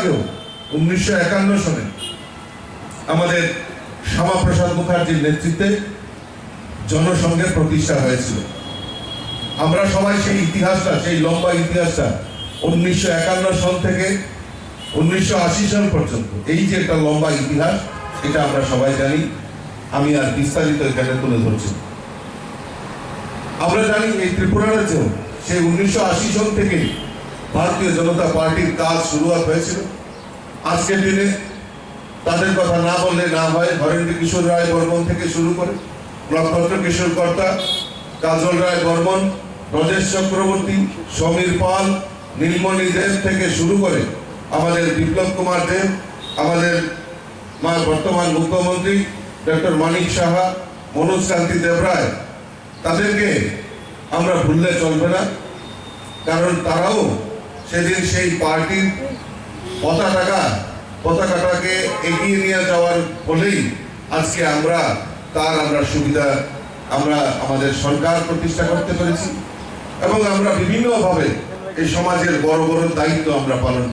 আগেও 1951 সালে আমাদের শ্যামাপ্রসাদ মুখার্জির নেতৃত্বে জনসংঘের প্রতিষ্ঠা হয়েছিল। আমরা সবাই সেই ইতিহাসটা, সেই লম্বা ইতিহাসটা 1951 সাল থেকে 1980 সাল পর্যন্ত, এই যে একটা লম্বা ইতিহাস, এটা আমরা সবাই জানি। আমি আর বিস্তারিত এখানে তুলে ধরছি। আমরা জানি এই ত্রিপুরা রাজ্যেও সেই 1980 সাল থেকে ভারতীয় জনতা পার্টির কাজ শুরুয়াত হয়েছিল। আজকের দিনে তাদের কথা না বললে না হয়। হরেন্দ্র কিশোর রায় বর্মন থেকে শুরু করে নক্ষত্র কিশোর কর্তা, কাজল রায় বর্মন, ব্রজেশ চক্রবর্তী, সমীর পাল, নীলমণি দেব থেকে শুরু করে আমাদের বিপ্লব কুমার দেব, আমাদের বর্তমান মুখ্যমন্ত্রী ডক্টর মানিক সাহা, মনোজ কান্তি দেবরায়, তাদেরকে আমরা ভুললে চলবে না। কারণ তারাও সেদিন সেই পার্টির পতাকাটাকে এগিয়ে নিয়ে যাওয়ার ফলেই আজকে আমরা সুবিধা, আমরা আমাদের সরকার প্রতিষ্ঠা করতে পেরেছি এবং আমরা বিভিন্নভাবে এই সমাজের বড় বড় দায়িত্ব আমরা পালন